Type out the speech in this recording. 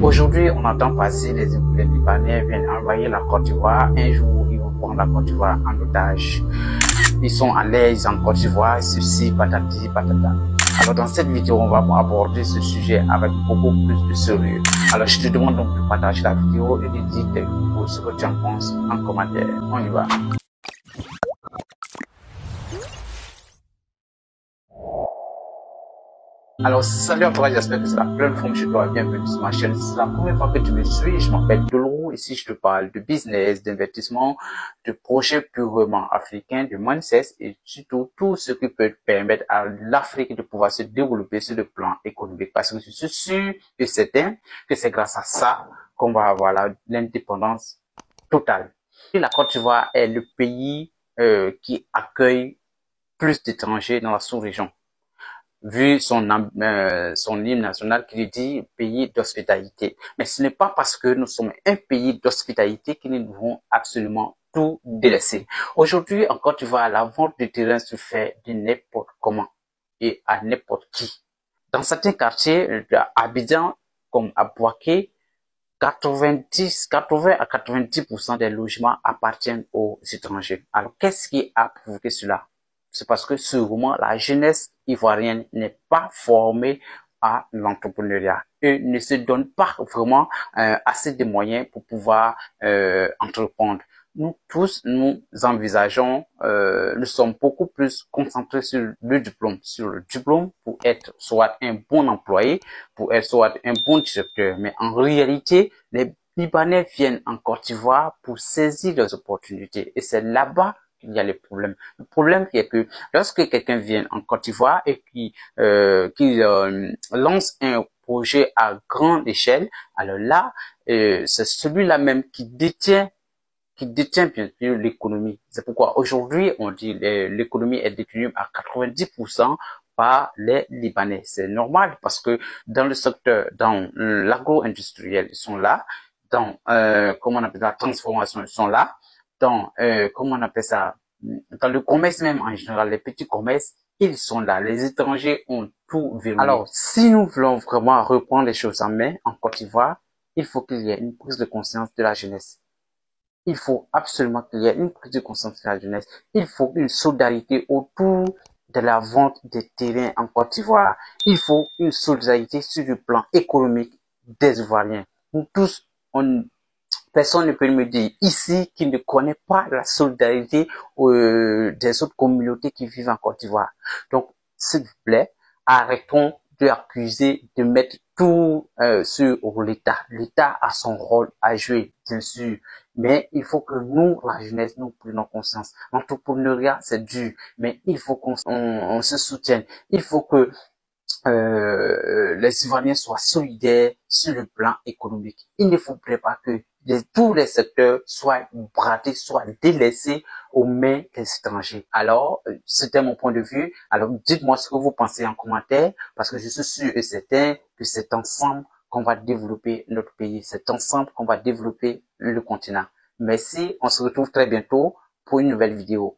Aujourd'hui, on entend passer les Libanais viennent envahir la Côte d'Ivoire. Un jour, ils vont prendre la Côte d'Ivoire en otage. Ils sont à l'aise en Côte d'Ivoire, ceci, patati, patata. Alors dans cette vidéo, on va aborder ce sujet avec beaucoup plus de sérieux. Alors je te demande donc de partager la vidéo et de dire ce que tu en penses en commentaire. On y va. Alors, salut à toi, j'espère que c'est la pleine forme chez toi. Bienvenue sur ma chaîne. Si c'est la première fois que tu me suis, je m'appelle Dolo. Ici, je te parle de business, d'investissement, de projets purement africains, de mindset et surtout tout ce qui peut permettre à l'Afrique de pouvoir se développer sur le plan économique. Parce que je suis sûr et certain que c'est grâce à ça qu'on va avoir l'indépendance totale. Et la Côte d'Ivoire est le pays qui accueille plus d'étrangers dans la sous-région. Vu son hymne national qui dit pays d'hospitalité. Mais ce n'est pas parce que nous sommes un pays d'hospitalité que nous devons absolument tout délaisser. Aujourd'hui, en Côte d'Ivoire, la vente de terrain se fait de n'importe comment et à n'importe qui. Dans certains quartiers d'Abidjan, comme à Bouaké, 80 à 90% des logements appartiennent aux étrangers. Alors, qu'est-ce qui a provoqué cela? C'est parce que sûrement la jeunesse ivoirienne n'est pas formée à l'entrepreneuriat et ne se donne pas vraiment assez de moyens pour pouvoir entreprendre. Nous tous, nous envisageons, nous sommes beaucoup plus concentrés sur le diplôme pour être soit un bon employé, pour être soit un bon directeur. Mais en réalité, les Libanais viennent en Côte d'Ivoire pour saisir les opportunités et c'est là-bas qu'il y a les problèmes. Le problème est que lorsque quelqu'un vient en Côte d'Ivoire et qui lance un projet à grande échelle, alors là, c'est celui-là même qui détient bien sûr l'économie. C'est pourquoi aujourd'hui, on dit l'économie est détenue à 90% par les Libanais. C'est normal parce que dans le secteur, dans l'agro-industriel, ils sont là. Dans, comment on appelle la transformation, ils sont là. Dans, comment on appelle ça, dans le commerce même en général, les petits commerces, ils sont là. Les étrangers ont tout verrouillé. Alors, si nous voulons vraiment reprendre les choses en main en Côte d'Ivoire, il faut qu'il y ait une prise de conscience de la jeunesse. Il faut absolument qu'il y ait une prise de conscience de la jeunesse. Il faut une solidarité autour de la vente des terrains en Côte d'Ivoire. Il faut une solidarité sur le plan économique des Ivoiriens. Nous tous, personne ne peut me dire ici qui ne connaît pas la solidarité des autres communautés qui vivent en Côte d'Ivoire. Donc, s'il vous plaît, arrêtons d'accuser, de mettre tout sur l'État. L'État a son rôle à jouer, bien sûr, mais il faut que nous, la jeunesse, nous prenions conscience. L'entrepreneuriat, c'est dur, mais il faut qu'on se soutienne. Il faut que les Ivoiriens soient solidaires sur le plan économique. Il ne faudrait pas que tous les secteurs soient bradés, soient délaissés aux mains des étrangers. Alors, c'était mon point de vue. Alors, dites-moi ce que vous pensez en commentaire, parce que je suis sûr et certain que c'est ensemble qu'on va développer notre pays. C'est ensemble qu'on va développer le continent. Merci, on se retrouve très bientôt pour une nouvelle vidéo.